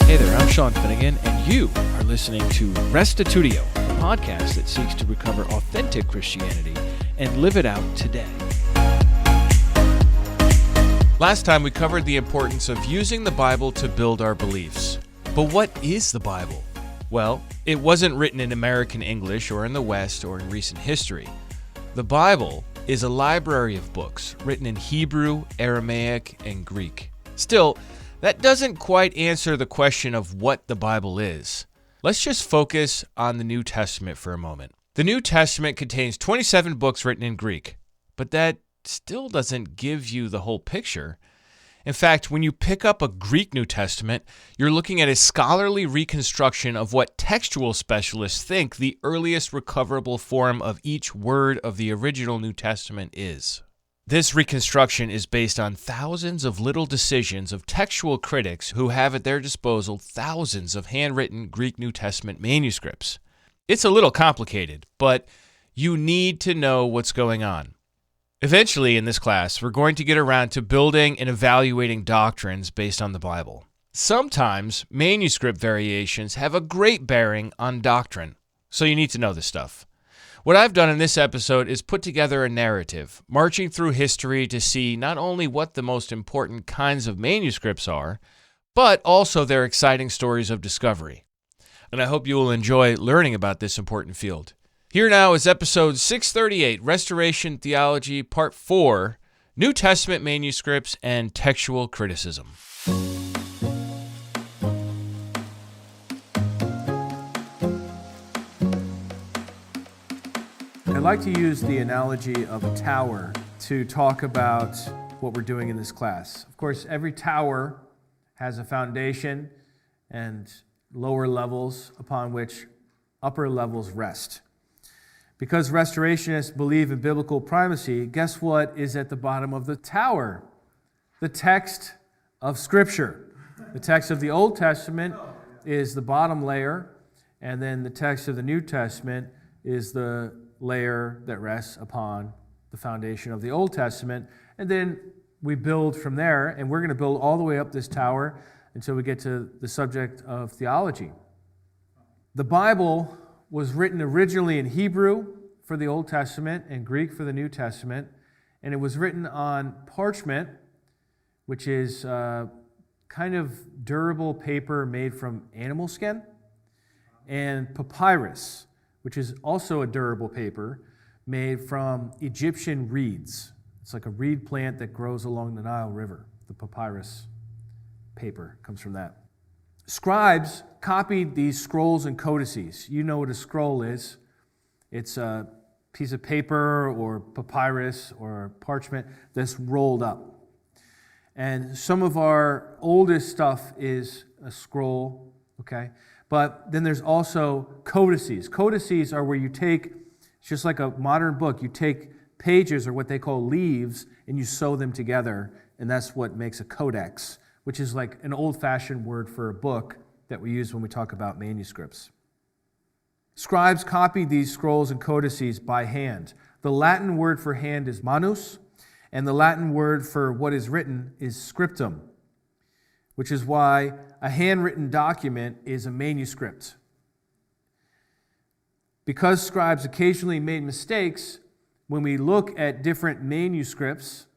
Hey there, I'm Sean Finnegan, and you are listening to Restitutio, a podcast that seeks to recover authentic Christianity and live it out today. Last time we covered the importance of using the Bible to build our beliefs. But what is the Bible? Well, it wasn't written in American English or in the West or in recent history. The Bible is a library of books written in Hebrew, Aramaic, and Greek. Still, that doesn't quite answer the question of what the Bible is. Let's just focus on the New Testament for a moment. The New Testament contains 27 books written in Greek, but that still doesn't give you the whole picture. In fact, when you pick up a Greek New Testament, you're looking at a scholarly reconstruction of what textual specialists think the earliest recoverable form of each word of the original New Testament is. This reconstruction is based on thousands of little decisions of textual critics who have at their disposal thousands of handwritten Greek New Testament manuscripts. It's a little complicated, but you need to know what's going on. Eventually, in this class, we're going to get around to building and evaluating doctrines based on the Bible. Sometimes, manuscript variations have a great bearing on doctrine, so you need to know this stuff. What I've done in this episode is put together a narrative, marching through history to see not only what the most important kinds of manuscripts are, but also their exciting stories of discovery. And I hope you will enjoy learning about this important field. Here now is episode 638, Restoration Theology, Part 4, New Testament Manuscripts and Textual Criticism. I'd like to use the analogy of a tower to talk about what we're doing in this class. Of course, every tower has a foundation and lower levels upon which upper levels rest. Because restorationists believe in biblical primacy, guess what is at the bottom of the tower? The text of Scripture. The text of the Old Testament is the bottom layer, and then the text of the New Testament is the layer that rests upon the foundation of the Old Testament. And then we build from there, and we're going to build all the way up this tower until we get to the subject of theology. The Bible was written originally in Hebrew for the Old Testament and Greek for the New Testament, and it was written on parchment, which is kind of durable paper made from animal skin, and papyrus, which is also a durable paper made from Egyptian reeds. It's like a reed plant that grows along the Nile River. The papyrus paper comes from that. Scribes copied these scrolls and codices. You know what a scroll is. It's a piece of paper or papyrus or parchment that's rolled up. And some of our oldest stuff is a scroll, okay? But then there's also codices. Codices are where you take, it's just like a modern book, you take pages or what they call leaves and you sew them together, and that's what makes a codex, which is like an old-fashioned word for a book that we use when we talk about manuscripts. Scribes copied these scrolls and codices by hand. The Latin word for hand is manus, and the Latin word for what is written is scriptum, which is why a handwritten document is a manuscript. Because scribes occasionally made mistakes, when we look at different manuscripts,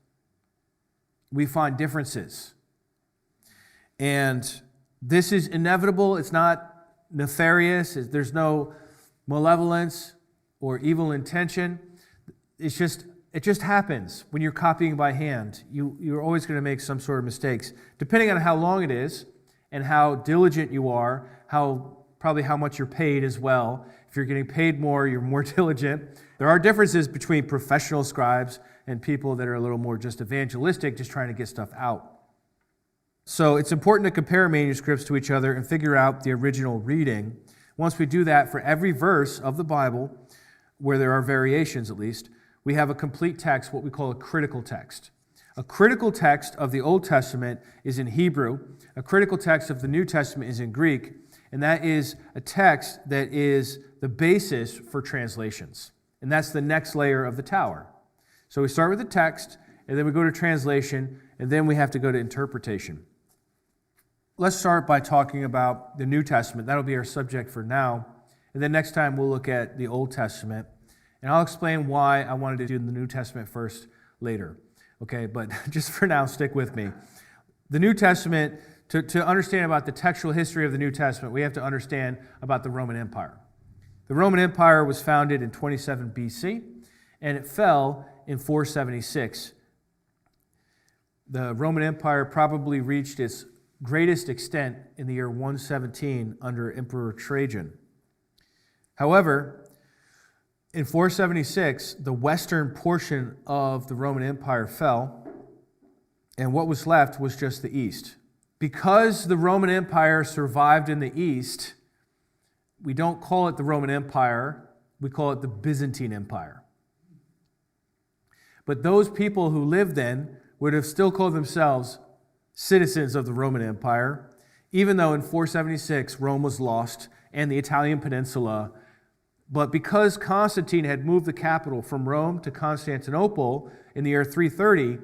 we find differences. And this is inevitable. It's not nefarious. There's no malevolence or evil intention. It just happens when you're copying by hand. You're always going to make some sort of mistakes. Depending on how long it is and how diligent you are, probably how much you're paid as well. If you're getting paid more, you're more diligent. There are differences between professional scribes and people that are a little more just evangelistic, just trying to get stuff out. So it's important to compare manuscripts to each other and figure out the original reading. Once we do that, for every verse of the Bible, where there are variations at least, we have a complete text, what we call a critical text. A critical text of the Old Testament is in Hebrew. A critical text of the New Testament is in Greek. And that is a text that is the basis for translations. And that's the next layer of the tower. So we start with the text, and then we go to translation, and then we have to go to interpretation. let's start by talking about the New Testament. That'll be our subject for now. And then next time we'll look at the Old Testament. And I'll explain why I wanted to do the New Testament first later. Okay, but just for now, stick with me. The New Testament, to understand about the textual history of the New Testament, we have to understand about the Roman Empire. The Roman Empire was founded in 27 BC, and it fell in 476. The Roman Empire probably reached its greatest extent in the year 117 under Emperor Trajan. However, in 476, the western portion of the Roman Empire fell, and what was left was just the east. Because the Roman Empire survived in the east, we don't call it the Roman Empire, we call it the Byzantine Empire. But those people who lived then would have still called themselves citizens of the Roman Empire, even though in 476 Rome was lost and the Italian peninsula. But because Constantine had moved the capital from Rome to Constantinople in the year 330,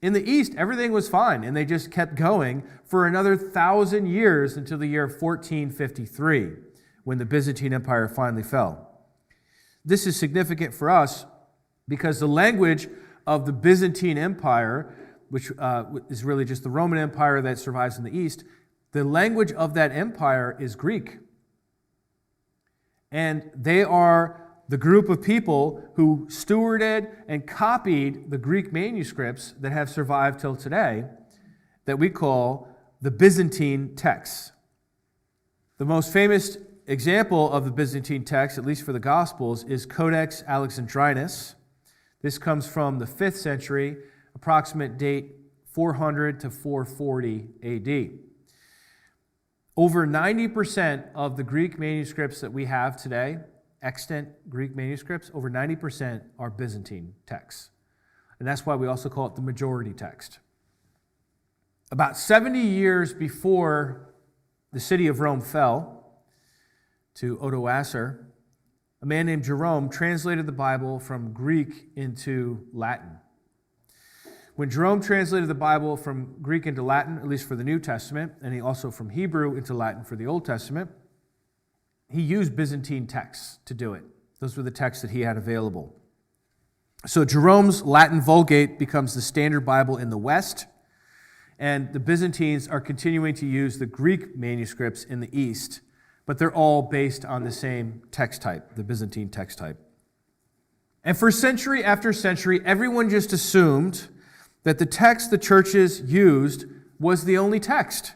in the east everything was fine, and they just kept going for another 1,000 years until the year 1453, when the Byzantine Empire finally fell. This is significant for us because the language of the Byzantine Empire, which is really just the Roman Empire that survives in the east, the language of that empire is Greek. And they are the group of people who stewarded and copied the Greek manuscripts that have survived till today that we call the Byzantine texts. The most famous example of the Byzantine text, at least for the Gospels, is Codex Alexandrinus. This comes from the 5th century, approximate date 400 to 440 AD. Over 90% of the Greek manuscripts that we have today, extant Greek manuscripts, over 90% are Byzantine texts. And that's why we also call it the majority text. About 70 years before the city of Rome fell to Odoacer, a man named Jerome translated the Bible from Greek into Latin. When Jerome translated the Bible from Greek into Latin, at least for the New Testament, and he also from Hebrew into Latin for the Old Testament, he used Byzantine texts to do it. Those were the texts that he had available. So Jerome's Latin Vulgate becomes the standard Bible in the West, and the Byzantines are continuing to use the Greek manuscripts in the East, but they're all based on the same text type, the Byzantine text type. And for century after century, everyone just assumed that the text the churches used was the only text.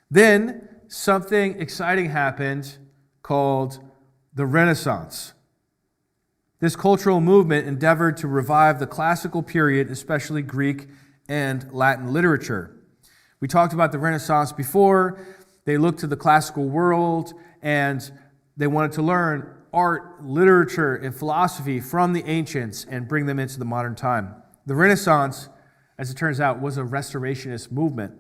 Then something exciting happened called the Renaissance. This cultural movement endeavored to revive the classical period, especially Greek and Latin literature. We talked about the Renaissance before. They looked to the classical world and they wanted to learn art, literature, and philosophy from the ancients and bring them into the modern time. The Renaissance, as it turns out, was a restorationist movement.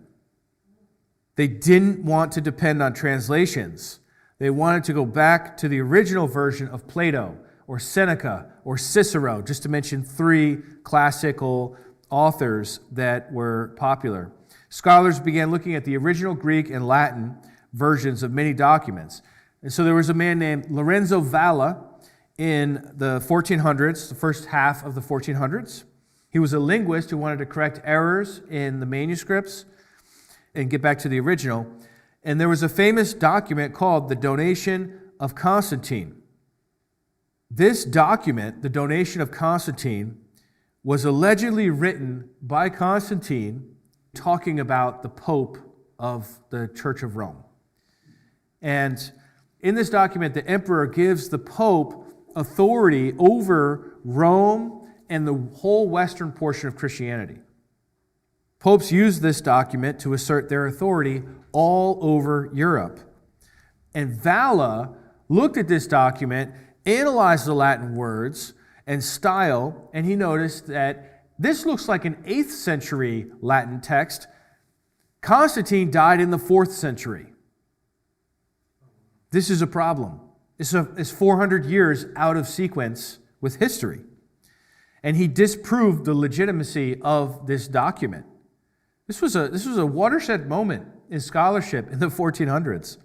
They didn't want to depend on translations. They wanted to go back to the original version of Plato or Seneca or Cicero, just to mention 3 classical authors that were popular. Scholars began looking at the original Greek and Latin versions of many documents. And so there was a man named Lorenzo Valla in the 1400s, the first half of the 1400s. He was a linguist who wanted to correct errors in the manuscripts and get back to the original. And there was a famous document called the Donation of Constantine. This document, the Donation of Constantine, was allegedly written by Constantine talking about the Pope of the Church of Rome. And in this document, the emperor gives the Pope authority over Rome and the whole western portion of Christianity. Popes used this document to assert their authority all over Europe. And Valla looked at this document, analyzed the Latin words and style, and he noticed that this looks like an 8th century Latin text. Constantine died in the 4th century. This is a problem. It's 400 years out of sequence with history. And he disproved the legitimacy of this document. This was a watershed moment in scholarship in the 1400s.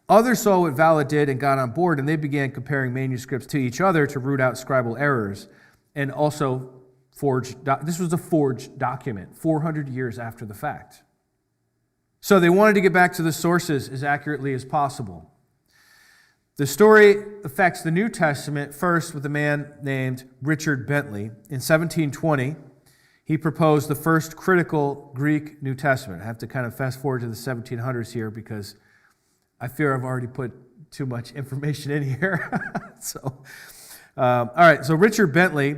Others saw what Valla did and got on board, and they began comparing manuscripts to each other to root out scribal errors and also this was a forged document 400 years after the fact. So they wanted to get back to the sources as accurately as possible. The story affects the New Testament first with a man named Richard Bentley. In 1720, he proposed the first critical Greek New Testament. I have to kind of fast forward to the 1700s here because I fear I've already put too much information in here. All right, so Richard Bentley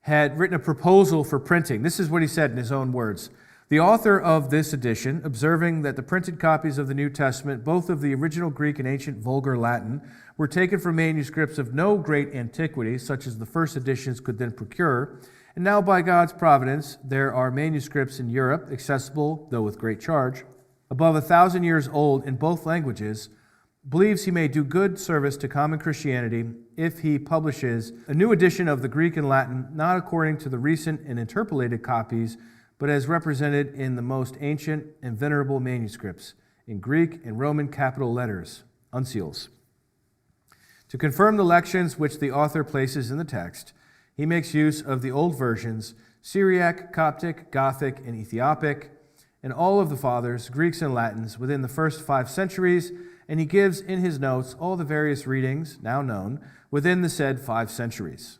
had written a proposal for printing. This is what he said in his own words. The author of this edition, observing that the printed copies of the New Testament, both of the original Greek and ancient Vulgar Latin, were taken from manuscripts of no great antiquity, such as the first editions could then procure, and now by God's providence there are manuscripts in Europe, accessible, though with great charge, above 1,000 years old in both languages, believes he may do good service to common Christianity if he publishes a new edition of the Greek and Latin, not according to the recent and interpolated copies, but as represented in the most ancient and venerable manuscripts, in Greek and Roman capital letters, uncials. To confirm the lections which the author places in the text, he makes use of the old versions, Syriac, Coptic, Gothic, and Ethiopic, and all of the fathers, Greeks and Latins, within the first 5 centuries, and he gives in his notes all the various readings, now known, within the said 5 centuries,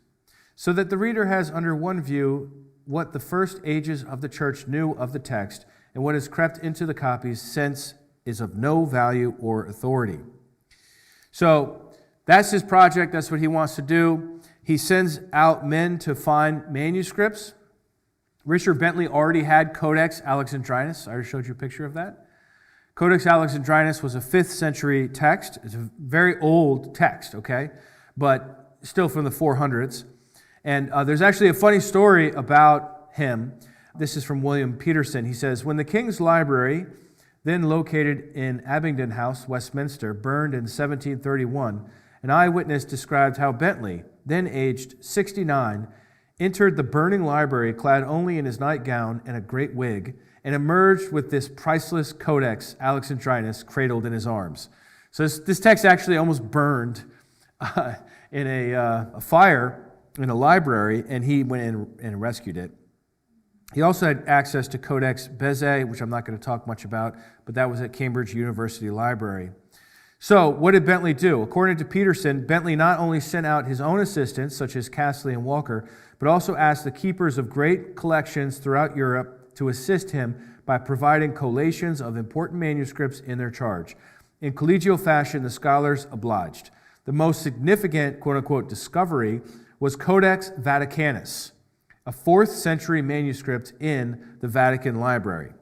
so that the reader has under one view what the first ages of the church knew of the text, and what has crept into the copies since is of no value or authority. So that's his project. That's what he wants to do. He sends out men to find manuscripts. Richard Bentley already had Codex Alexandrinus. I already showed you a picture of that. Codex Alexandrinus was a 5th century text. It's a very old text, okay, but still from the 400s. And there's actually a funny story about him. This is from William Peterson. He says, when the King's Library, then located in Abingdon House, Westminster, burned in 1731, an eyewitness described how Bentley, then aged 69, entered the burning library clad only in his nightgown and a great wig, and emerged with this priceless Codex Alexandrinus cradled in his arms. So this text actually almost burned in a fire in a library, and he went in and rescued it. He also had access to Codex Bezae, which I'm not going to talk much about, but that was at Cambridge University Library. So what did Bentley do? According to Peterson, Bentley not only sent out his own assistants, such as Castley and Walker, but also asked the keepers of great collections throughout Europe to assist him by providing collations of important manuscripts in their charge. In collegial fashion, the scholars obliged. The most significant, quote-unquote, discovery was Codex Vaticanus, a 4th century manuscript in the Vatican Library.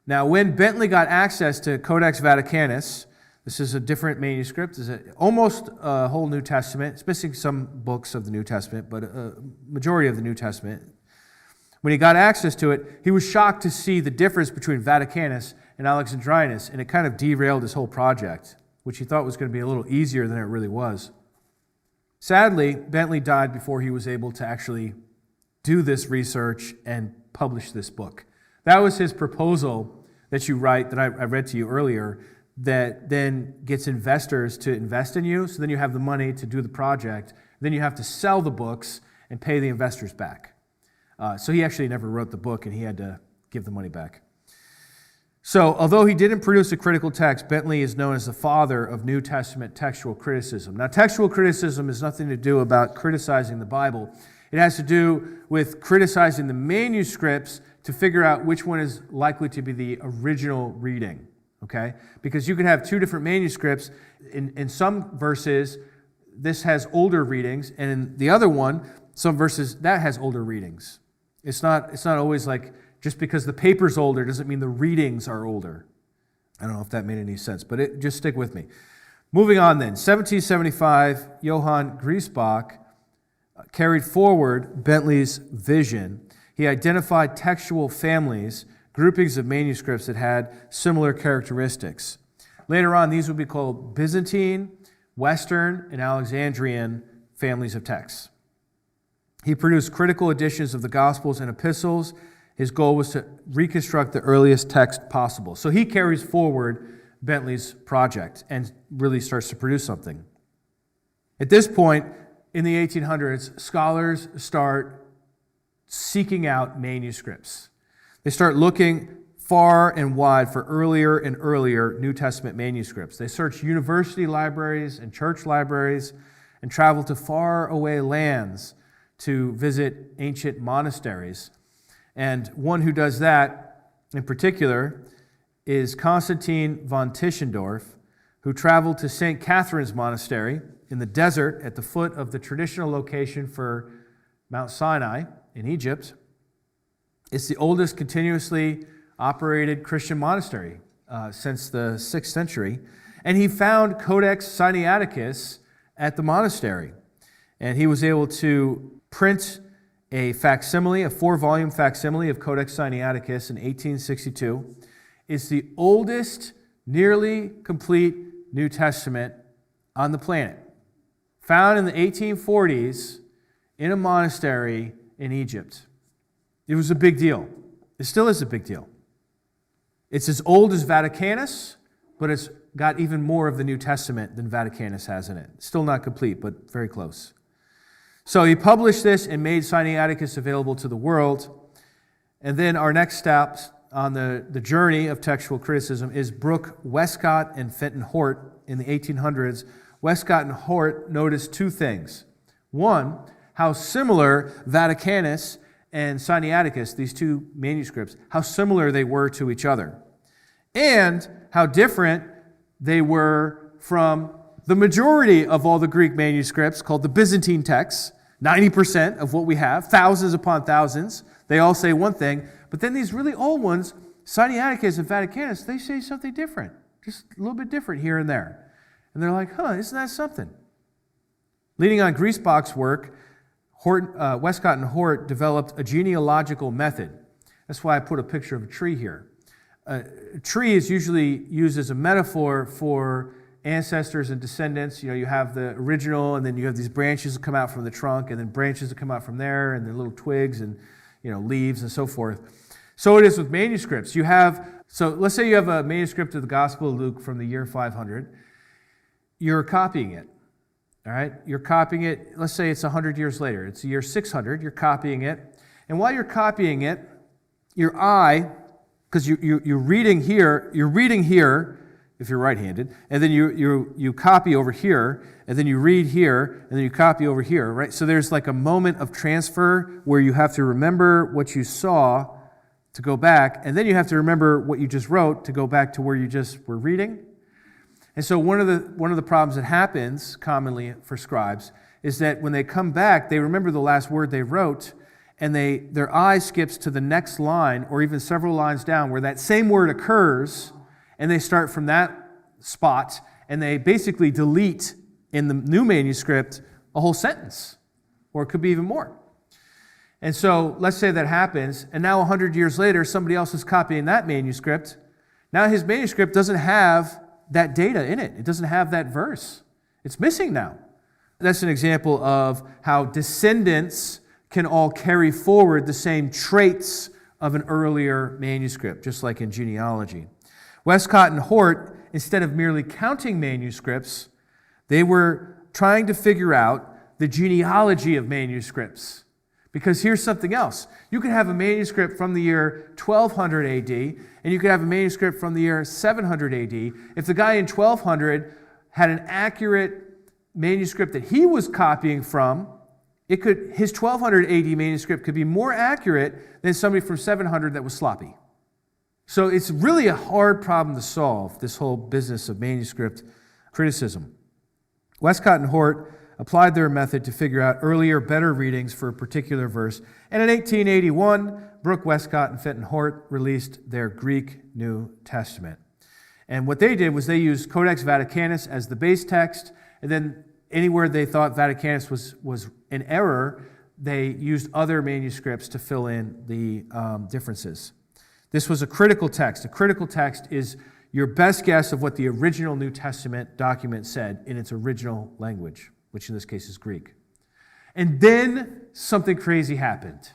Now, when Bentley got access to Codex Vaticanus, this is a different manuscript. It's almost a whole New Testament. It's missing some books of the New Testament, but a majority of the New Testament. When he got access to it, he was shocked to see the difference between Vaticanus and Alexandrinus, and it kind of derailed his whole project, which he thought was going to be a little easier than it really was. Sadly, Bentley died before he was able to actually do this research and publish this book. That was his proposal that you write, that I read to you earlier, that then gets investors to invest in you, so then you have the money to do the project. Then you have to sell the books and pay the investors back. So he actually never wrote the book, and he had to give the money back. So although he didn't produce a critical text, Bentley is known as the father of New Testament textual criticism. Now, textual criticism has nothing to do about criticizing the Bible. It has to do with criticizing the manuscripts to figure out which one is likely to be the original reading, okay? Because you can have 2 different manuscripts. In some verses, this has older readings, and in the other one, some verses, that has older readings. It's not always like just because the paper's older doesn't mean the readings are older. I don't know if that made any sense, but just stick with me. Moving on then, 1775, Johann Griesbach carried forward Bentley's vision. He identified textual families, groupings of manuscripts that had similar characteristics. Later on, these would be called Byzantine, Western, and Alexandrian families of texts. He produced critical editions of the Gospels and Epistles, His goal was to reconstruct the earliest text possible. So he carries forward Bentley's project and really starts to produce something. At this point, in the 1800s, scholars start seeking out manuscripts. They start looking far and wide for earlier and earlier New Testament manuscripts. They search university libraries and church libraries and travel to far away lands to visit ancient monasteries. And one who does that in particular is Constantine von Tischendorf, who traveled to St. Catherine's Monastery in the desert at the foot of the traditional location for Mount Sinai in Egypt. It's the oldest continuously operated Christian monastery since the 6th century. And he found Codex Sinaiticus at the monastery. And he was able to print a facsimile, a 4-volume facsimile of Codex Sinaiticus in 1862. It's the oldest, nearly complete New Testament on the planet. Found in the 1840s in a monastery in Egypt. It was a big deal. It still is a big deal. It's as old as Vaticanus, but it's got even more of the New Testament than Vaticanus has in it. Still not complete, but very close. So he published this and made Sinaiticus available to the world. And then our next step on the journey of textual criticism is Brooke, Westcott, and Fenton Hort in the 1800s. Westcott and Hort noticed two things. One, how similar Vaticanus and Sinaiticus, these two manuscripts, how similar they were to each other. And how different they were from the majority of all the Greek manuscripts called the Byzantine texts, 90% of what we have, thousands upon thousands. They all say one thing, but then these really old ones, Sinaiticus and Vaticanus, they say something different, just a little bit different here and there. And they're like, isn't that something? Leaning on Griesbach's work, Westcott and Hort developed a genealogical method. That's why I put a picture of a tree here. A tree is usually used as a metaphor for ancestors and descendants. You know, you have the original, and then you have these branches that come out from the trunk, and then branches that come out from there, and then little twigs and leaves and so forth. So it is with manuscripts. So let's say you have a manuscript of the Gospel of Luke from the year 500. You're copying it. All right? You're copying it. Let's say it's 100 years later. It's the year 600. You're copying it. And while you're copying it, your eye, because you're reading here if you're right-handed, and then you copy over here, and then you read here, and then you copy over here, right? So there's like a moment of transfer where you have to remember what you saw to go back, and then you have to remember what you just wrote to go back to where you just were reading. And so one of the problems that happens commonly for scribes is that when they come back, they remember the last word they wrote, and their eye skips to the next line or even several lines down where that same word occurs, and they start from that spot, and they basically delete in the new manuscript a whole sentence, or it could be even more. And so let's say that happens, and now 100 years later, somebody else is copying that manuscript. Now his manuscript doesn't have that data in it. It doesn't have that verse. It's missing now. That's an example of how descendants can all carry forward the same traits of an earlier manuscript, just like in genealogy. Westcott and Hort, instead of merely counting manuscripts, they were trying to figure out the genealogy of manuscripts. Because here's something else. You could have a manuscript from the year 1200 AD, and you could have a manuscript from the year 700 AD. If the guy in 1200 had an accurate manuscript that he was copying from, his 1200 AD manuscript could be more accurate than somebody from 700 that was sloppy. So it's really a hard problem to solve, this whole business of manuscript criticism. Westcott and Hort applied their method to figure out earlier, better readings for a particular verse. And in 1881, Brooke, Westcott, and Fenton Hort released their Greek New Testament. And what they did was they used Codex Vaticanus as the base text, and then anywhere they thought Vaticanus was in error, they used other manuscripts to fill in the differences. This was a critical text. A critical text is your best guess of what the original New Testament document said in its original language, which in this case is Greek. And then something crazy happened.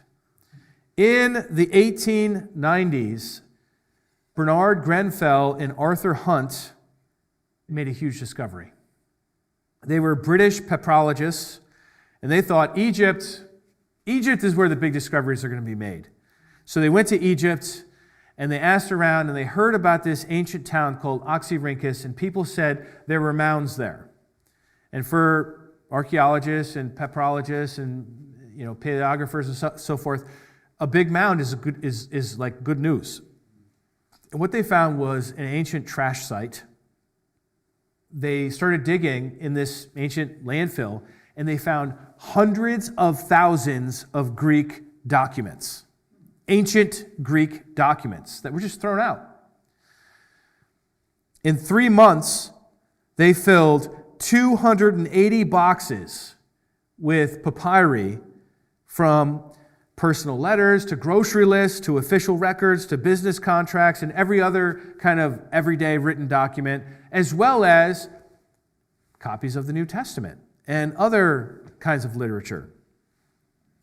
In the 1890s, Bernard Grenfell and Arthur Hunt made a huge discovery. They were British petrologists, and they thought Egypt is where the big discoveries are going to be made. So they went to Egypt, and they asked around, and they heard about this ancient town called Oxyrhynchus, and people said there were mounds there. And for archaeologists and petrologists and paleographers and so forth, a big mound is like good news. And what they found was an ancient trash site. They started digging in this ancient landfill, and they found hundreds of thousands of Greek documents, ancient Greek documents that were just thrown out. In 3 months, they filled 280 boxes with papyri, from personal letters to grocery lists to official records to business contracts and every other kind of everyday written document, as well as copies of the New Testament and other kinds of literature.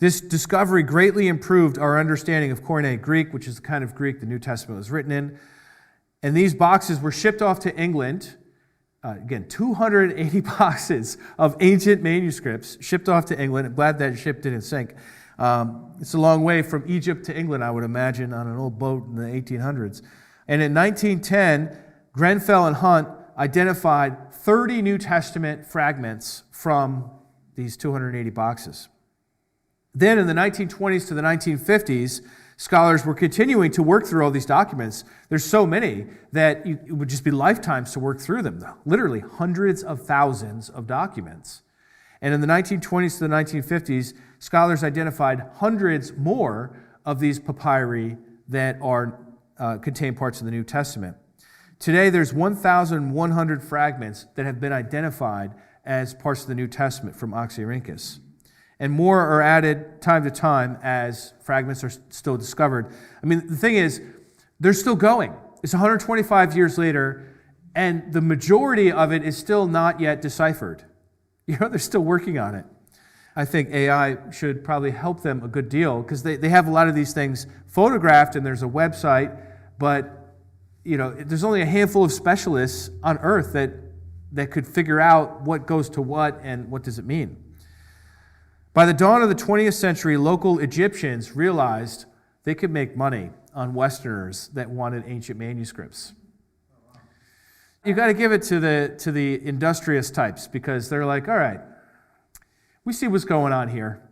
This discovery greatly improved our understanding of Koine Greek, which is the kind of Greek the New Testament was written in. And these boxes were shipped off to England. Again, 280 boxes of ancient manuscripts shipped off to England. I'm glad that ship didn't sink. It's a long way from Egypt to England, I would imagine, on an old boat in the 1800s. And in 1910, Grenfell and Hunt identified 30 New Testament fragments from these 280 boxes. Then in the 1920s to the 1950s, scholars were continuing to work through all these documents. There's so many that it would just be lifetimes to work through them, literally hundreds of thousands of documents. And in the 1920s to the 1950s, scholars identified hundreds more of these papyri that contain parts of the New Testament. Today, there's 1,100 fragments that have been identified as parts of the New Testament from Oxyrhynchus. And more are added time to time as fragments are still discovered. I mean, the thing is, they're still going. It's 125 years later, and the majority of it is still not yet deciphered. They're still working on it. I think AI should probably help them a good deal because they have a lot of these things photographed and there's a website, but there's only a handful of specialists on Earth that could figure out what goes to what and what does it mean. By the dawn of the 20th century, local Egyptians realized they could make money on Westerners that wanted ancient manuscripts. You got to give it to the industrious types because they're like, all right, we see what's going on here.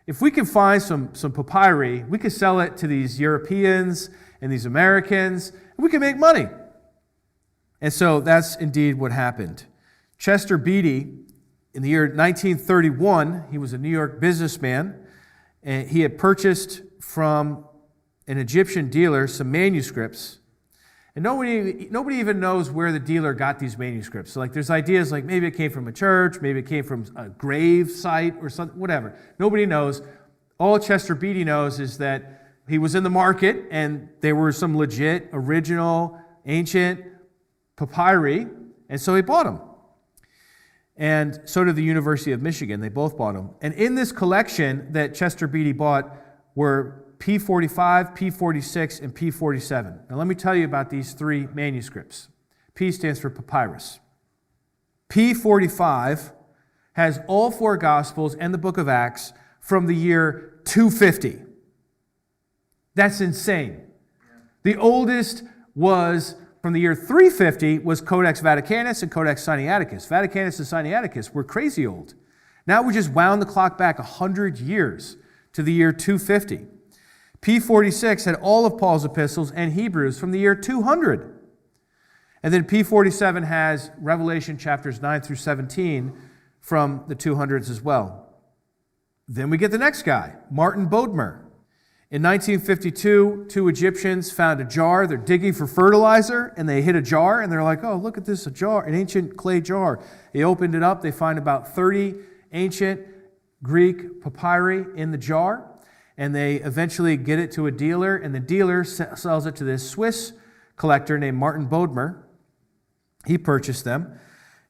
If we can find some papyri, we can sell it to these Europeans and these Americans, and we can make money. And so that's indeed what happened. Chester Beatty, in the year 1931, he was a New York businessman, and he had purchased from an Egyptian dealer some manuscripts. And nobody even knows where the dealer got these manuscripts. So there's ideas like maybe it came from a church, maybe it came from a grave site or something, whatever. Nobody knows. All Chester Beatty knows is that he was in the market and there were some legit, original, ancient papyri, and so he bought them. And so did the University of Michigan. They both bought them. And in this collection that Chester Beatty bought were P45, P46, and P47. Now let me tell you about these three manuscripts. P stands for papyrus. P45 has all four Gospels and the book of Acts from the year 250. That's insane. The oldest was from the year 350 was Codex Vaticanus and Codex Sinaiticus. Vaticanus and Sinaiticus were crazy old. Now we just wound the clock back 100 years to the year 250. P46 had all of Paul's epistles and Hebrews from the year 200. And then P47 has Revelation chapters 9 through 17 from the 200s as well. Then we get the next guy, Martin Bodmer. In 1952, two Egyptians found a jar. They're digging for fertilizer, and they hit a jar, and they're like, oh, look at this, a jar, an ancient clay jar. They opened it up. They find about 30 ancient Greek papyri in the jar, and they eventually get it to a dealer, and the dealer sells it to this Swiss collector named Martin Bodmer. He purchased them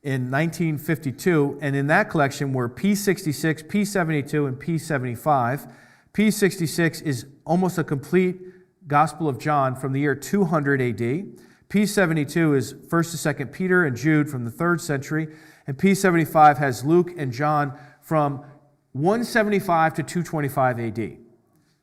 in 1952, and in that collection were P66, P72, and P75. P66 is almost a complete Gospel of John from the year 200 AD. P72 is 1st to 2nd Peter and Jude from the 3rd century. And P75 has Luke and John from 175 to 225 AD.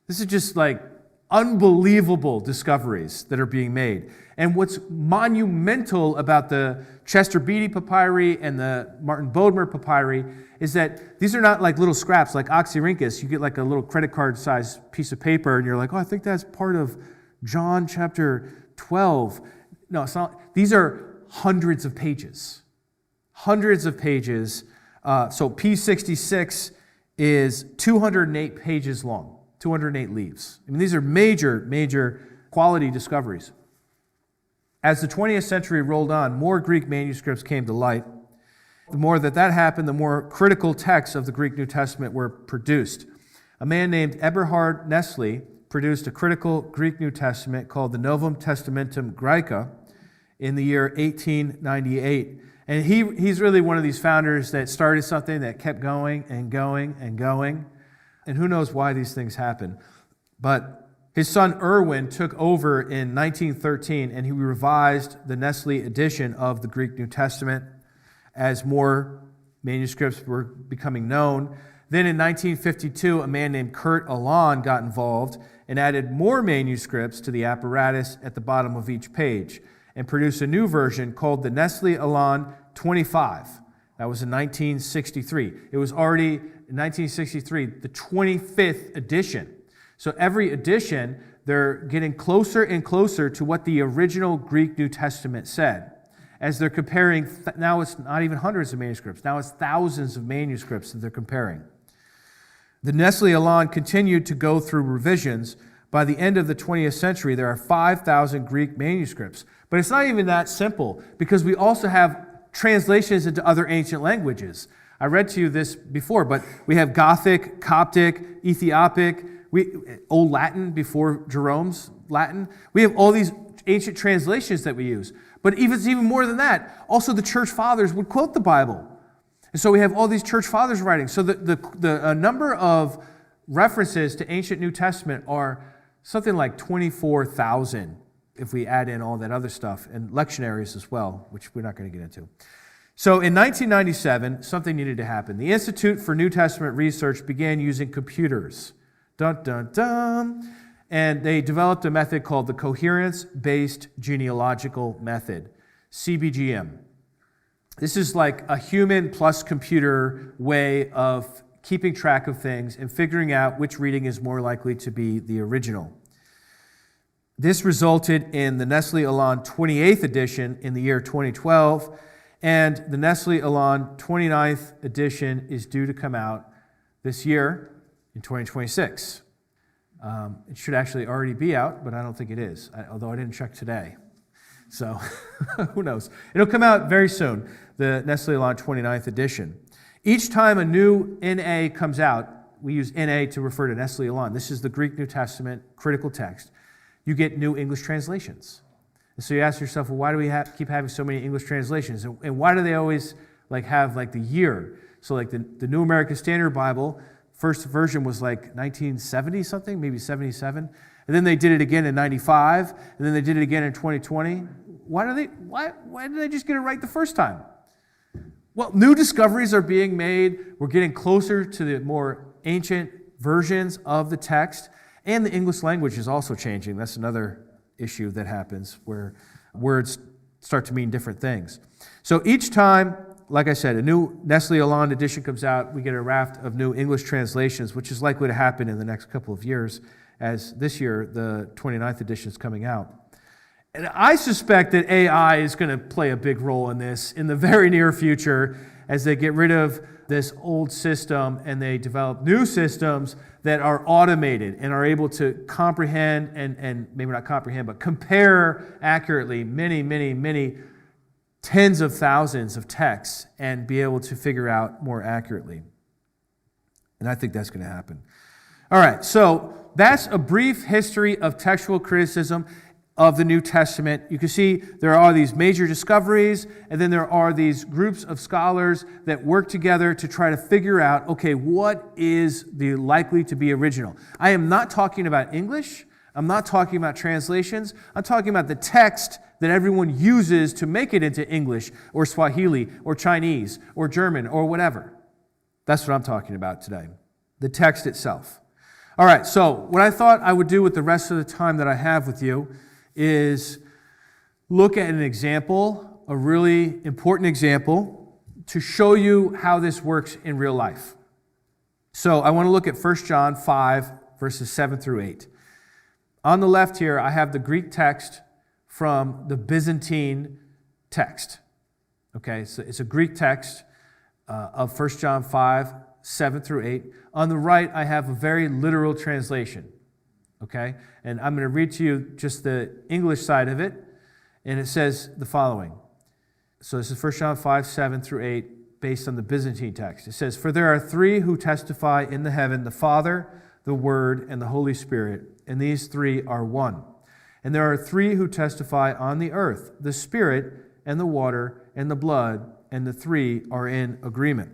This is just like unbelievable discoveries that are being made. And what's monumental about the Chester Beatty papyri and the Martin Bodmer papyri is that these are not like little scraps like Oxyrhynchus. You get like a little credit card size piece of paper and you're like, oh, I think that's part of John chapter 12. No, it's not. These are hundreds of pages. Hundreds of pages. So P66 is 208 pages long, 208 leaves. I mean, these are major quality discoveries. As the 20th century rolled on, more Greek manuscripts came to light. The more that happened, the more critical texts of the Greek New Testament were produced. A man named Eberhard Nestle produced a critical Greek New Testament called the Novum Testamentum Graeca in the year 1898. And he's really one of these founders that started something that kept going and going and going. And who knows why these things happen. But his son Erwin took over in 1913, and he revised the Nestle edition of the Greek New Testament as more manuscripts were becoming known. Then in 1952, a man named Kurt Aland got involved and added more manuscripts to the apparatus at the bottom of each page and produced a new version called the Nestle Aland 25. That was in 1963. It was already, in 1963, the 25th edition. So every edition, they're getting closer and closer to what the original Greek New Testament said. As they're comparing, now it's not even hundreds of manuscripts, now it's thousands of manuscripts that they're comparing. The Nestle Aland continued to go through revisions. By the end of the 20th century, there are 5,000 Greek manuscripts. But it's not even that simple, because we also have translations into other ancient languages. I read to you this before, but we have Gothic, Coptic, Ethiopic, Old Latin before Jerome's Latin. We have all these ancient translations that we use. But it's even more than that. Also, the church fathers would quote the Bible. And so we have all these church fathers writing. So the number of references to ancient New Testament are something like 24,000 if we add in all that other stuff, and lectionaries as well, which we're not going to get into. So in 1997, something needed to happen. The Institute for New Testament Research began using computers. Dun, dun, dun. And they developed a method called the Coherence-Based Genealogical Method, CBGM. This is like a human plus computer way of keeping track of things and figuring out which reading is more likely to be the original. This resulted in the Nestle Aland 28th edition in the year 2012, and the Nestle Aland 29th edition is due to come out this year in 2026. It should actually already be out, but I don't think it is, although I didn't check today. So who knows? It'll come out very soon, the Nestle Aland 29th edition. Each time a new NA comes out, we use NA to refer to Nestle Aland. This is the Greek New Testament critical text. You get new English translations. And so you ask yourself, well, why do we keep having so many English translations? And why do they always have the year? So like the New American Standard Bible, first version was like 1970 something, maybe 77. And then they did it again in 95, and then they did it again in 2020. Why did they just get it right the first time? Well, new discoveries are being made. We're getting closer to the more ancient versions of the text. And the English language is also changing. That's another issue that happens where words start to mean different things. So each time, like I said, a new Nestle Aland edition comes out, we get a raft of new English translations, which is likely to happen in the next couple of years, as this year the 29th edition is coming out. And I suspect that AI is going to play a big role in this in the very near future as they get rid of this old system and they develop new systems that are automated and are able to comprehend and maybe not comprehend, but compare accurately many tens of thousands of texts and be able to figure out more accurately. And I think that's going to happen. All right, so that's a brief history of textual criticism. of the New Testament, you can see there are these major discoveries, and then there are these groups of scholars that work together to try to figure out, okay, what is the likely to be original? I am not talking about English. I'm not talking about translations. I'm talking about the text that everyone uses to make it into English or Swahili or Chinese or German or whatever. That's what I'm talking about today, the text itself. All right, so what I thought I would do with the rest of the time that I have with you is look at an example, a really important example, to show you how this works in real life. So I want to look at 1 John 5, verses 7 through 8. On the left here, I have the Greek text from the Byzantine text. Okay, so it's a Greek text of 1 John 5, 7 through 8. On the right, I have a very literal translation. Okay, and I'm going to read to you just the English side of it, and it says the following. So this is 1 John 5, 7 through 8, based on the Byzantine text. It says, "For there are three who testify in the heaven, the Father, the Word, and the Holy Spirit, and these three are one. And there are three who testify on the earth, the Spirit, and the water, and the blood, and the three are in agreement."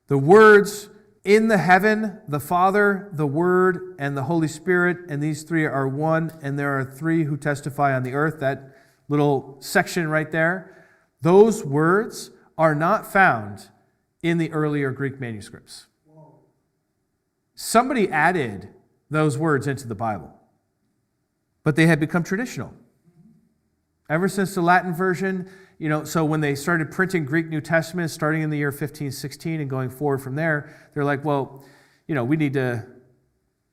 The words in the heaven, the Father, the Word, and the Holy Spirit, and these three are one, and there are three who testify on the earth, that little section right there, those words are not found in the earlier Greek manuscripts. Somebody added those words into the Bible, but they had become traditional. Ever since the Latin version, so when they started printing Greek New Testament, starting in the year 1516 and going forward from there, they're like, well, we need to,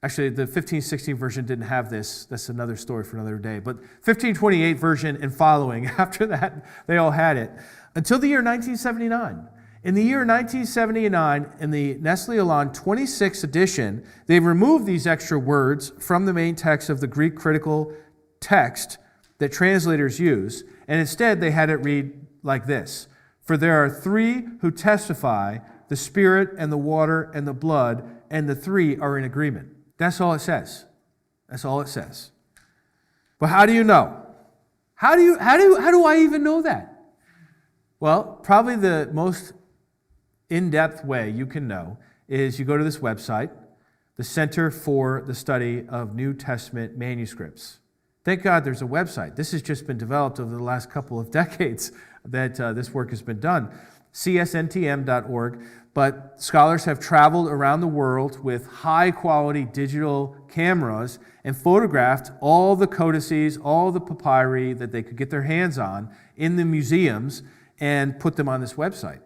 actually the 1516 version didn't have this. That's another story for another day. But 1528 version and following, after that, they all had it. Until the year 1979. In the year 1979, in the Nestle-Aland 26th edition, they removed these extra words from the main text of the Greek critical text that translators use, and instead they had it read like this: "For there are three who testify, the Spirit and the water and the blood, and the three are in agreement." That's all it says. That's all it says. But how do you know? How do I even know that? Well, probably the most in-depth way you can know is you go to this website, the Center for the Study of New Testament Manuscripts. Thank God there's a website. This has just been developed over the last couple of decades that this work has been done. csntm.org. But scholars have traveled around the world with high-quality digital cameras and photographed all the codices, all the papyri that they could get their hands on in the museums and put them on this website.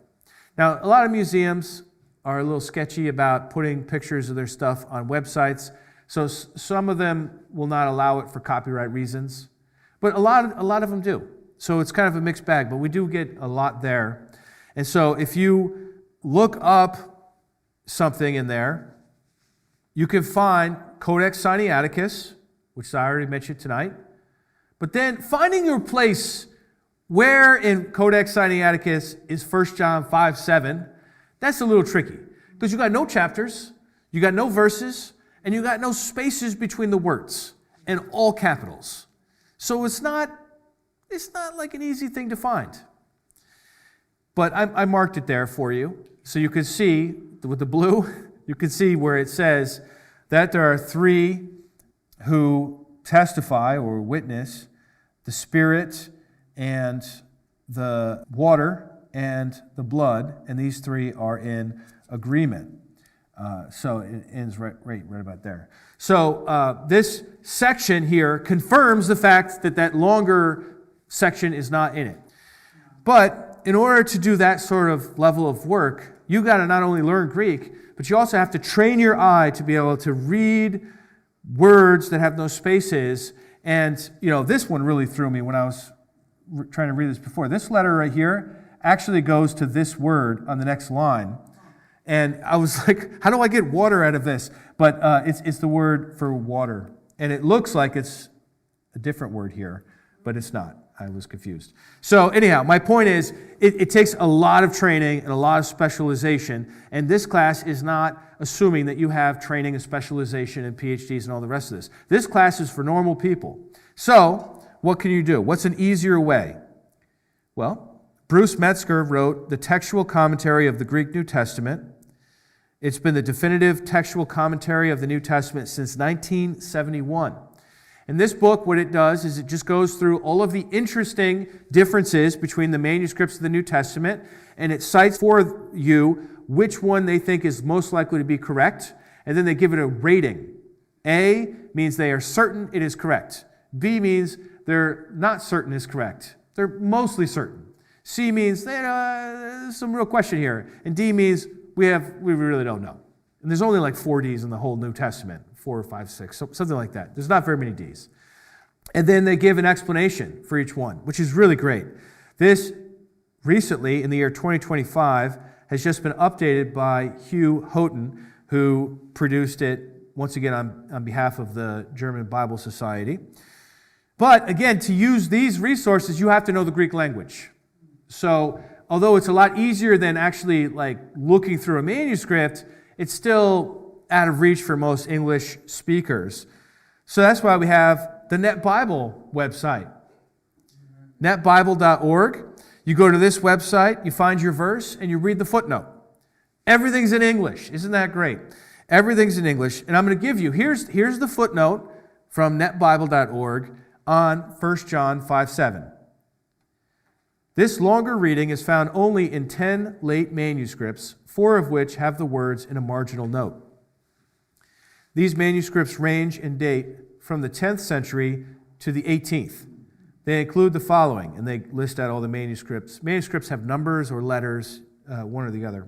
Now, a lot of museums are a little sketchy about putting pictures of their stuff on websites. So some of them will not allow it for copyright reasons, but a lot of them do. So it's kind of a mixed bag, but we do get a lot there. And so if you look up something in there, you can find Codex Sinaiticus, which I already mentioned tonight, but then finding your place where in Codex Sinaiticus is 1 John 5, 7, that's a little tricky because you got no chapters, you got no verses, and you got no spaces between the words, and all capitals. So it's not like an easy thing to find. But I marked it there for you, so you can see, with the blue, you can see where it says that there are three who testify or witness, the Spirit and the water and the blood, and these three are in agreement. So it ends right about there. So this section here confirms the fact that longer section is not in it. But in order to do that sort of level of work, you got to not only learn Greek, but you also have to train your eye to be able to read words that have no spaces. And this one really threw me when I was trying to read this before. This letter right here actually goes to this word on the next line. And I was like, how do I get water out of this? But it's the word for water. And it looks like it's a different word here, but it's not. I was confused. So anyhow, my point is, it takes a lot of training and a lot of specialization. And this class is not assuming that you have training and specialization and PhDs and all the rest of this. This class is for normal people. So, what can you do? What's an easier way? Well, Bruce Metzger wrote the Textual Commentary of the Greek New Testament. It's been the definitive textual commentary of the New Testament since 1971. And this book, what it does is it just goes through all of the interesting differences between the manuscripts of the New Testament, and it cites for you which one they think is most likely to be correct, and then they give it a rating. A means they are certain it is correct. B means they're not certain it's correct. They're mostly certain. C means there's some real question here. And D means we really don't know. And there's only like 4 Ds in the whole New Testament, 4 or 5, 6, something like that. There's not very many Ds. And then they give an explanation for each one, which is really great. This recently, in the year 2025, has just been updated by Hugh Houghton, who produced it, once again, on behalf of the German Bible Society. But again, to use these resources, you have to know the Greek language. So, although it's a lot easier than actually like looking through a manuscript, it's still out of reach for most English speakers. So that's why we have the Net Bible website, netbible.org. You go to this website, you find your verse, and you read the footnote. Everything's in English. Isn't that great? Everything's in English. And I'm going to give you, here's the footnote from netbible.org on 1 John 5:7. This longer reading is found only in 10 late manuscripts, 4 of which have the words in a marginal note. These manuscripts range in date from the 10th century to the 18th. They include the following, and they list out all the manuscripts. Manuscripts have numbers or letters, one or the other.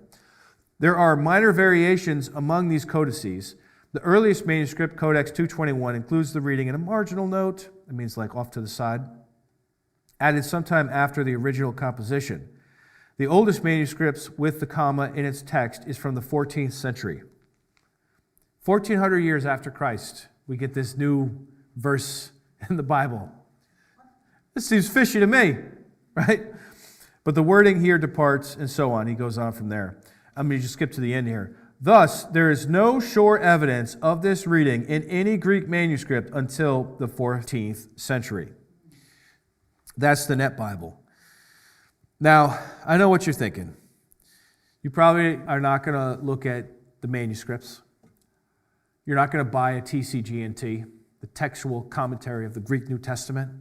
There are minor variations among these codices. The earliest manuscript, Codex 221, includes the reading in a marginal note. It means like off to the side, added sometime after the original composition. The oldest manuscripts with the comma in its text is from the 14th century. 1,400 years after Christ, we get this new verse in the Bible. This seems fishy to me, right? But the wording here departs and so on. He goes on from there. I'm going to just skip to the end here. Thus, there is no sure evidence of this reading in any Greek manuscript until the 14th century. That's the Net Bible. Now, I know what you're thinking. You probably are not going to look at the manuscripts. You're not going to buy a TCG&T, the Textual Commentary of the Greek New Testament.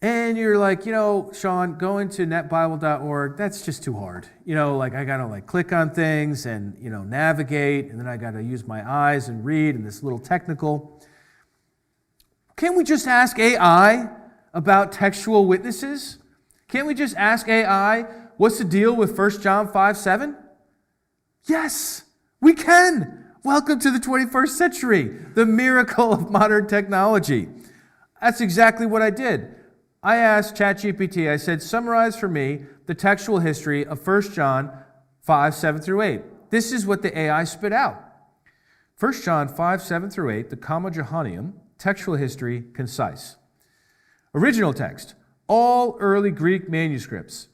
And you're like, Sean, going to netbible.org, that's just too hard. I got to click on things and, navigate, and then I got to use my eyes and read, and this little technical. Can't we just ask AI about textual witnesses? Can't we just ask AI, what's the deal with 1 John 5:7? Yes, we can. Welcome to the 21st century, the miracle of modern technology. That's exactly what I did. I asked ChatGPT, I said, summarize for me the textual history of 1 John 5:7 through 8. This is what the AI spit out. 1 John 5:7 through 8, the Comma Johanneum, textual history, concise. Original text. All early Greek manuscripts,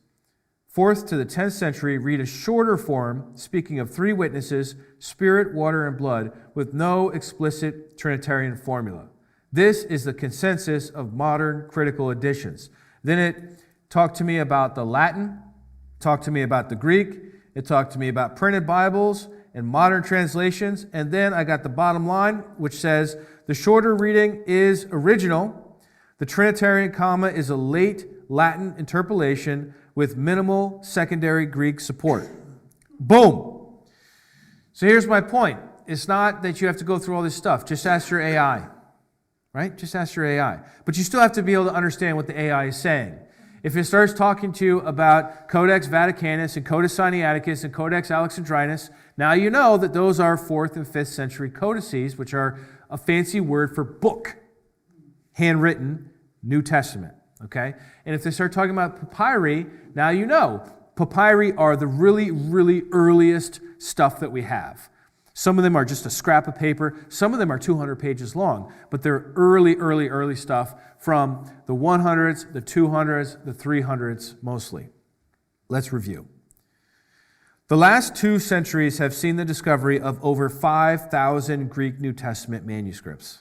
4th to the 10th century, read a shorter form, speaking of 3 witnesses, spirit, water, and blood, with no explicit Trinitarian formula. This is the consensus of modern critical editions. Then it talked to me about the Latin, talked to me about the Greek, it talked to me about printed Bibles and modern translations, and then I got the bottom line, which says, the shorter reading is original. The Trinitarian comma is a late Latin interpolation with minimal secondary Greek support. Boom! So here's my point. It's not that you have to go through all this stuff. Just ask your AI, right? Just ask your AI. But you still have to be able to understand what the AI is saying. If it starts talking to you about Codex Vaticanus and Codex Sinaiticus and Codex Alexandrinus, now you know that those are 4th and 5th century codices, which are a fancy word for book. Handwritten New Testament, okay? And if they start talking about papyri, now you know. Papyri are the really, really earliest stuff that we have. Some of them are just a scrap of paper. Some of them are 200 pages long, but they're early stuff from the 100s, the 200s, the 300s mostly. Let's review. The last 2 centuries have seen the discovery of over 5,000 Greek New Testament manuscripts.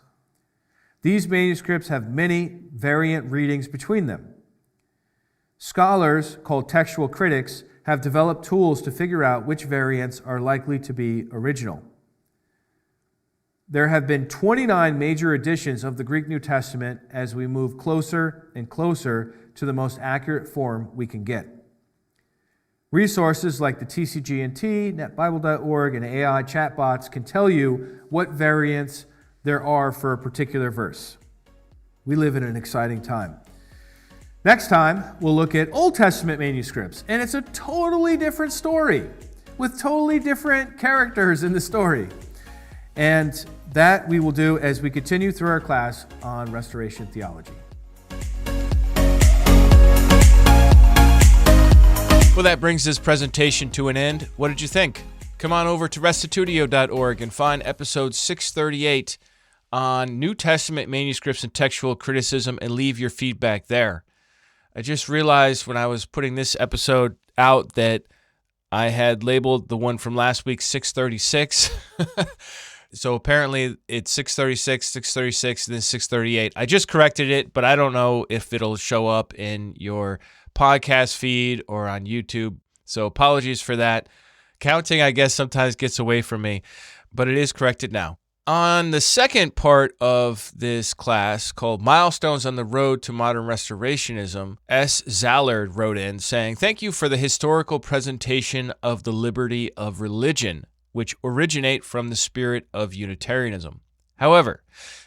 These manuscripts have many variant readings between them. Scholars, called textual critics, have developed tools to figure out which variants are likely to be original. There have been 29 major editions of the Greek New Testament as we move closer and closer to the most accurate form we can get. Resources like the TCG&T, netbible.org, and AI chatbots can tell you what variants there are for a particular verse. We live in an exciting time. Next time, we'll look at Old Testament manuscripts, and it's a totally different story with totally different characters in the story. And that we will do as we continue through our class on Restoration Theology. Well, that brings this presentation to an end. What did you think? Come on over to restitutio.org and find episode 638 on New Testament manuscripts and textual criticism and leave your feedback there. I just realized when I was putting this episode out that I had labeled the one from last week 636. So apparently it's 636, 636, and then 638. I just corrected it, but I don't know if it'll show up in your podcast feed or on YouTube. So apologies for that. Counting, I guess, sometimes gets away from me, but it is corrected now. On the second part of this class, called Milestones on the Road to Modern Restorationism, S. Zallard wrote in saying, "Thank you for the historical presentation of the liberty of religion, which originate from the spirit of Unitarianism. However,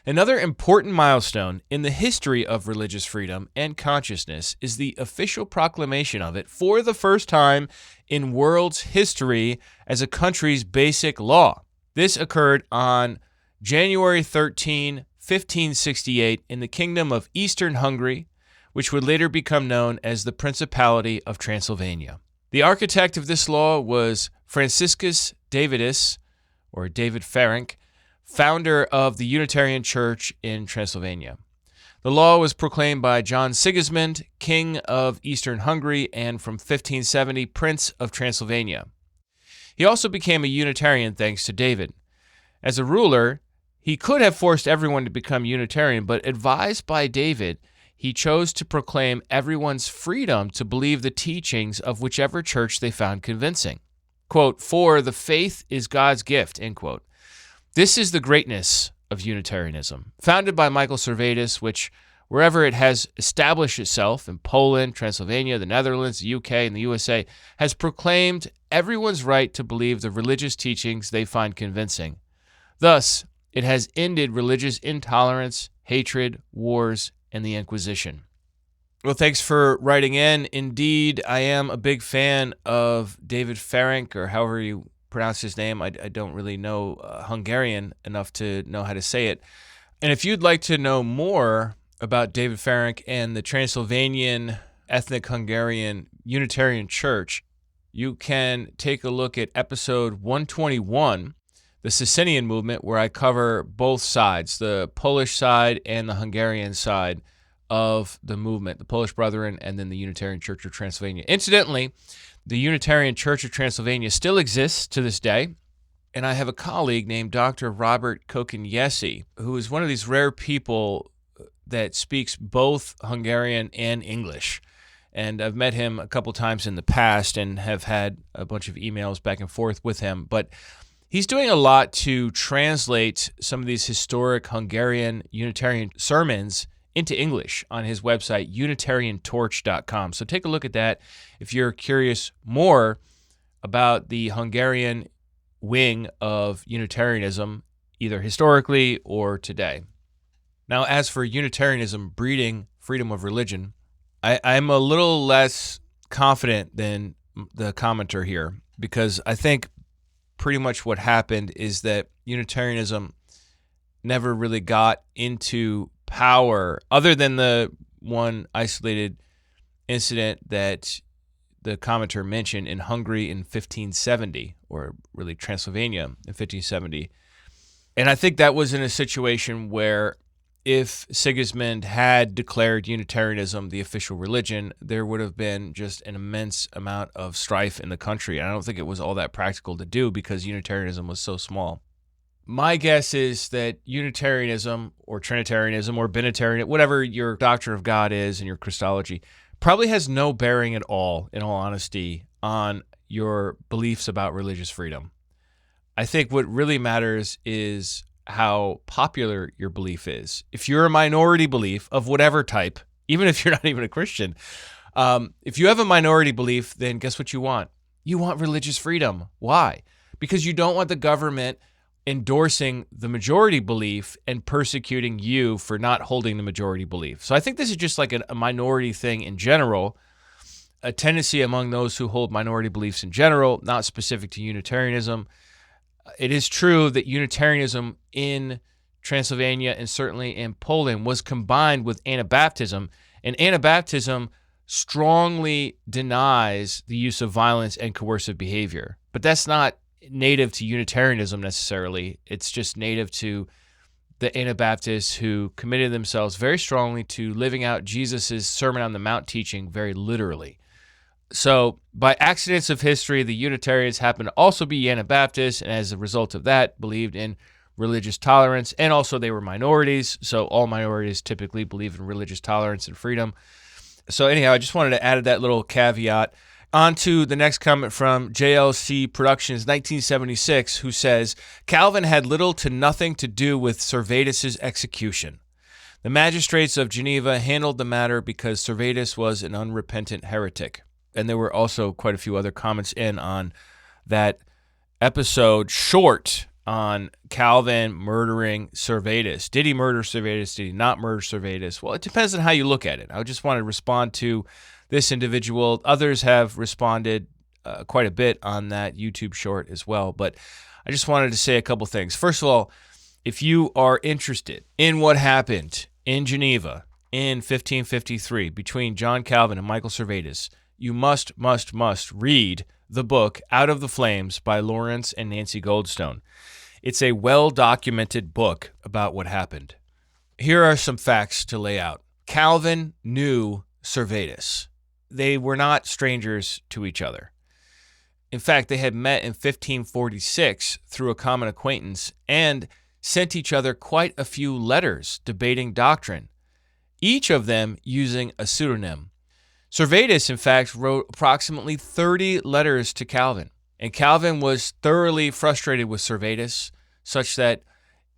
another important milestone in the history of religious freedom and consciousness is the official proclamation of it for the first time in world's history as a country's basic law. This occurred on January 13, 1568 in the Kingdom of Eastern Hungary, which would later become known as the Principality of Transylvania. The architect of this law was Franciscus Davidus, or David Ferenc, founder of the Unitarian Church in Transylvania. The law was proclaimed by John Sigismund, King of Eastern Hungary, and from 1570, Prince of Transylvania. He also became a Unitarian thanks to David. As a ruler, he could have forced everyone to become Unitarian, but advised by David, he chose to proclaim everyone's freedom to believe the teachings of whichever church they found convincing. Quote, "For the faith is God's gift," end quote. This is the greatness of Unitarianism, founded by Michael Servetus, which, wherever it has established itself, in Poland, Transylvania, the Netherlands, the UK, and the USA, has proclaimed everyone's right to believe the religious teachings they find convincing. Thus, it has ended religious intolerance, hatred, wars, and the Inquisition. Well, thanks for writing in. Indeed, I am a big fan of David Ferenc, or however you pronounce his name. I don't really know Hungarian enough to know how to say it. And if you'd like to know more about David Ferenc and the Transylvanian Ethnic Hungarian Unitarian Church, you can take a look at episode 121, the Socinian movement, where I cover both sides, the Polish side and the Hungarian side of the movement, the Polish Brethren and then the Unitarian Church of Transylvania. Incidentally, the Unitarian Church of Transylvania still exists to this day, and I have a colleague named Dr. Robert Kokonyesi, who is one of these rare people that speaks both Hungarian and English. And I've met him a couple times in the past and have had a bunch of emails back and forth with him, but he's doing a lot to translate some of these historic Hungarian Unitarian sermons into English on his website, unitariantorch.com. So take a look at that if you're curious more about the Hungarian wing of Unitarianism, either historically or today. Now, as for Unitarianism breeding freedom of religion, I'm a little less confident than the commenter here, because I think pretty much what happened is that Unitarianism never really got into power, other than the one isolated incident that the commenter mentioned in Hungary in 1570, or really Transylvania in 1570. And I think that was in a situation where if Sigismund had declared Unitarianism the official religion, there would have been just an immense amount of strife in the country. And I don't think it was all that practical to do because Unitarianism was so small. My guess is that Unitarianism or Trinitarianism or Binitarian, whatever your doctrine of God is and your Christology, probably has no bearing at all, in all honesty, on your beliefs about religious freedom. I think what really matters is how popular your belief is. If you're a minority belief of whatever type, even if you're not even a Christian, if you have a minority belief, then guess what you want? You want religious freedom. Why? Because you don't want the government endorsing the majority belief and persecuting you for not holding the majority belief. So I think this is just like a minority thing in general, a tendency among those who hold minority beliefs in general, not specific to Unitarianism. It is true that Unitarianism in Transylvania and certainly in Poland was combined with Anabaptism, and Anabaptism strongly denies the use of violence and coercive behavior. But that's not native to Unitarianism necessarily. It's just native to the Anabaptists who committed themselves very strongly to living out Jesus' Sermon on the Mount teaching very literally. So by accidents of history, the Unitarians happen to also be Anabaptists, and as a result of that, believed in religious tolerance, and also they were minorities, so all minorities typically believe in religious tolerance and freedom. So anyhow, I just wanted to add that little caveat. On to the next comment from JLC Productions, 1976, who says, Calvin had little to nothing to do with Servetus' execution. The magistrates of Geneva handled the matter because Servetus was an unrepentant heretic. And there were also quite a few other comments in on that episode short on Calvin murdering Servetus. Did he murder Servetus? Did he not murder Servetus? Well, it depends on how you look at it. I just want to respond to this individual. Others have responded quite a bit on that YouTube short as well, but I just wanted to say a couple things. First of all, if you are interested in what happened in Geneva in 1553 between John Calvin and Michael Servetus, you must read the book Out of the Flames by Lawrence and Nancy Goldstone. It's a well-documented book about what happened. Here are some facts to lay out. Calvin knew Servetus. They were not strangers to each other. In fact, they had met in 1546 through a common acquaintance and sent each other quite a few letters debating doctrine, each of them using a pseudonym. Servetus, in fact, wrote approximately 30 letters to Calvin, and Calvin was thoroughly frustrated with Servetus, such that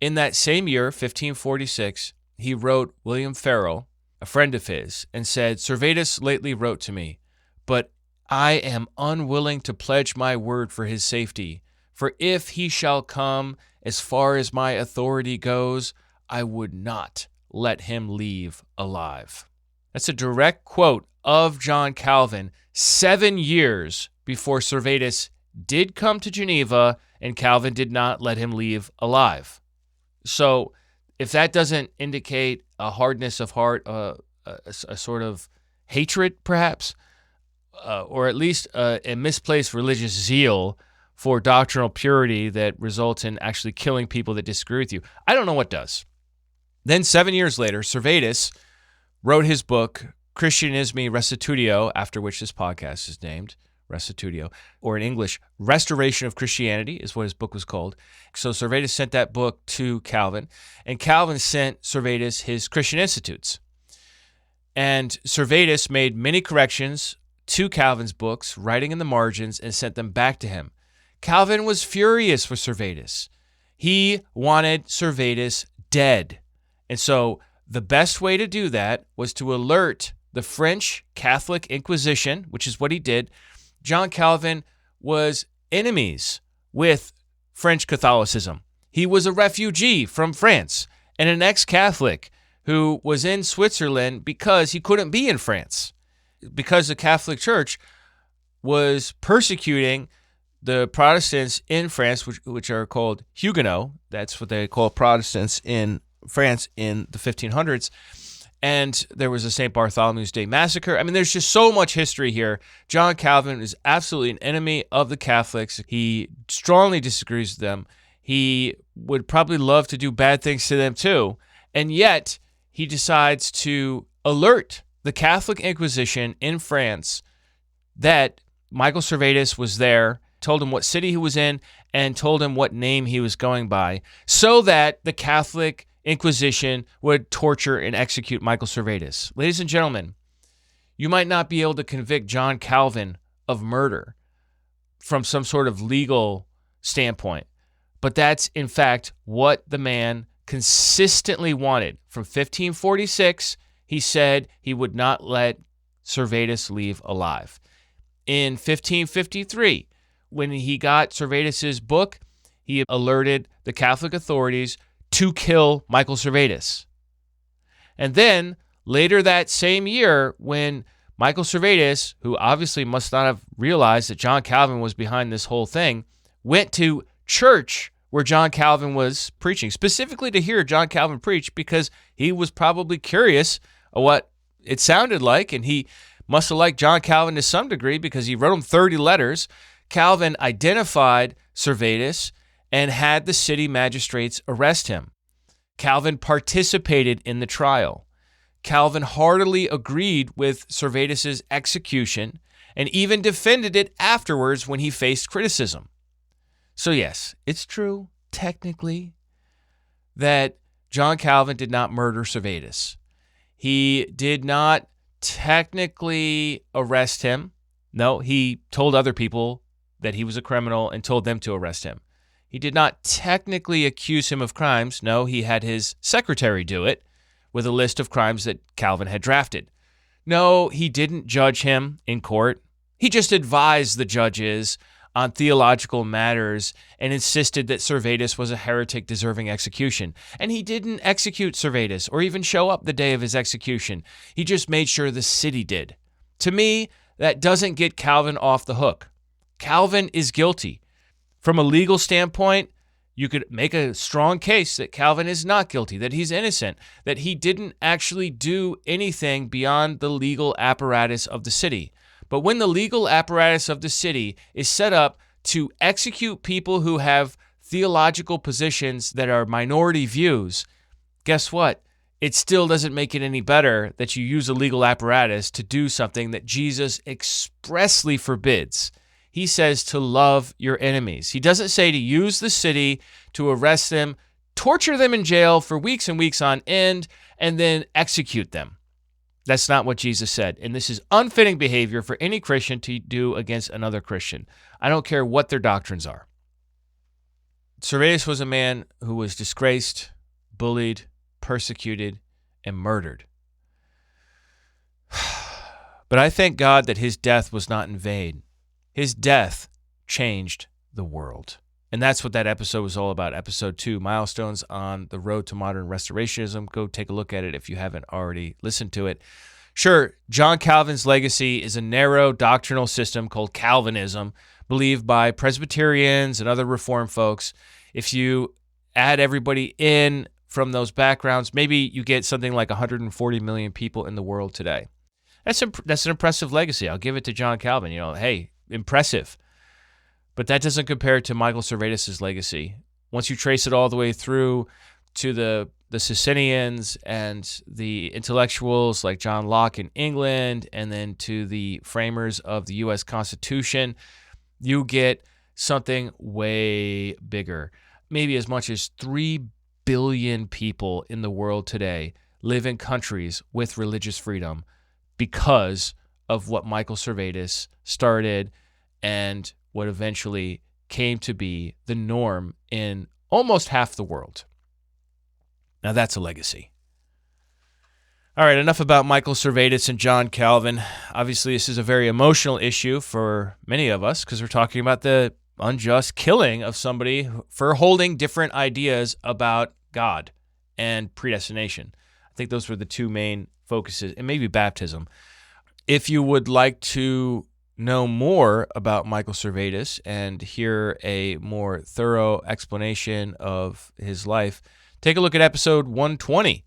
in that same year, 1546, he wrote William Farel, a friend of his, and said, Servetus lately wrote to me, but I am unwilling to pledge my word for his safety, for if he shall come as far as my authority goes, I would not let him leave alive. That's a direct quote of John Calvin 7 years before Servetus did come to Geneva and Calvin did not let him leave alive. So if that doesn't indicate a hardness of heart, a sort of hatred perhaps, or at least a misplaced religious zeal for doctrinal purity that results in actually killing people that disagree with you, I don't know what does. Then 7 years later, Servetus wrote his book, Christianismi Restitutio, after which this podcast is named, Restitutio, or in English, Restoration of Christianity is what his book was called. So Servetus sent that book to Calvin, and Calvin sent Servetus his Christian Institutes. And Servetus made many corrections to Calvin's books, writing in the margins, and sent them back to him. Calvin was furious with Servetus. He wanted Servetus dead. And so the best way to do that was to alert the French Catholic Inquisition, which is what he did. John Calvin was enemies with French Catholicism. He was a refugee from France and an ex-Catholic who was in Switzerland because he couldn't be in France, because the Catholic Church was persecuting the Protestants in France, which are called Huguenots. That's what they call Protestants in France in the 1500s. And there was a St. Bartholomew's Day massacre. I mean, there's just so much history here. John Calvin is absolutely an enemy of the Catholics. He strongly disagrees with them. He would probably love to do bad things to them too. And yet, he decides to alert the Catholic Inquisition in France that Michael Servetus was there told him what city he was in, and told him what name he was going by, so that the Catholic Inquisition would torture and execute Michael Servetus. Ladies and gentlemen, you might not be able to convict John Calvin of murder from some sort of legal standpoint, but that's in fact what the man consistently wanted. From 1546, he said he would not let Servetus leave alive. In 1553, when he got Servetus's book, he alerted the Catholic authorities to kill Michael Servetus. And then later that same year, when Michael Servetus, who obviously must not have realized that John Calvin was behind this whole thing, went to church where John Calvin was preaching, specifically to hear John Calvin preach, because he was probably curious of what it sounded like, and he must have liked John Calvin to some degree because he wrote him 30 letters. Calvin identified Servetus and had the city magistrates arrest him. Calvin participated in the trial. Calvin heartily agreed with Servetus's execution and even defended it afterwards when he faced criticism. So yes, it's true, technically, that John Calvin did not murder Servetus. He did not technically arrest him. No, he told other people that he was a criminal and told them to arrest him. He did not technically accuse him of crimes. No, he had his secretary do it with a list of crimes that Calvin had drafted. No, he didn't judge him in court. He just advised the judges on theological matters and insisted that Servetus was a heretic deserving execution. And he didn't execute Servetus or even show up the day of his execution. He just made sure the city did. To me, that doesn't get Calvin off the hook. Calvin is guilty. From a legal standpoint, you could make a strong case that Calvin is not guilty, that he's innocent, that he didn't actually do anything beyond the legal apparatus of the city. But when the legal apparatus of the city is set up to execute people who have theological positions that are minority views, guess what? It still doesn't make it any better that you use a legal apparatus to do something that Jesus expressly forbids. He says to love your enemies. He doesn't say to use the city to arrest them, torture them in jail for weeks and weeks on end, and then execute them. That's not what Jesus said. And this is unfitting behavior for any Christian to do against another Christian. I don't care what their doctrines are. Servetus was a man who was disgraced, bullied, persecuted, and murdered. But I thank God that his death was not in vain. His death changed the world. And that's what that episode was all about. Episode 2, Milestones on the Road to Modern Restorationism. Go take a look at it if you haven't already listened to it. Sure, John Calvin's legacy is a narrow doctrinal system called Calvinism, believed by Presbyterians and other Reformed folks. If you add everybody in from those backgrounds, maybe you get something like 140 million people in the world today. That's an impressive legacy. I'll give it to John Calvin. Hey, impressive. But that doesn't compare to Michael Servetus' legacy. Once you trace it all the way through to the Socinians and the intellectuals like John Locke in England, and then to the framers of the U.S. Constitution, you get something way bigger. Maybe as much as 3 billion people in the world today live in countries with religious freedom because of what Michael Servetus started and what eventually came to be the norm in almost half the world. Now that's a legacy. All right, enough about Michael Servetus and John Calvin. Obviously, this is a very emotional issue for many of us because we're talking about the unjust killing of somebody for holding different ideas about God and predestination. I think those were the two main focuses, and maybe baptism. If you would like to know more about Michael Servetus and hear a more thorough explanation of his life, take a look at episode 120.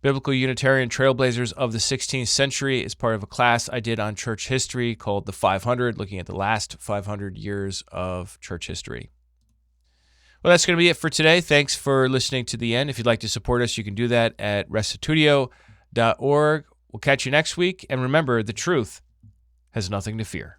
Biblical Unitarian Trailblazers of the 16th Century is part of a class I did on church history called The 500, looking at the last 500 years of church history. Well, that's going to be it for today. Thanks for listening to the end. If you'd like to support us, you can do that at restitutio.org. We'll catch you next week. And remember, the truth has nothing to fear.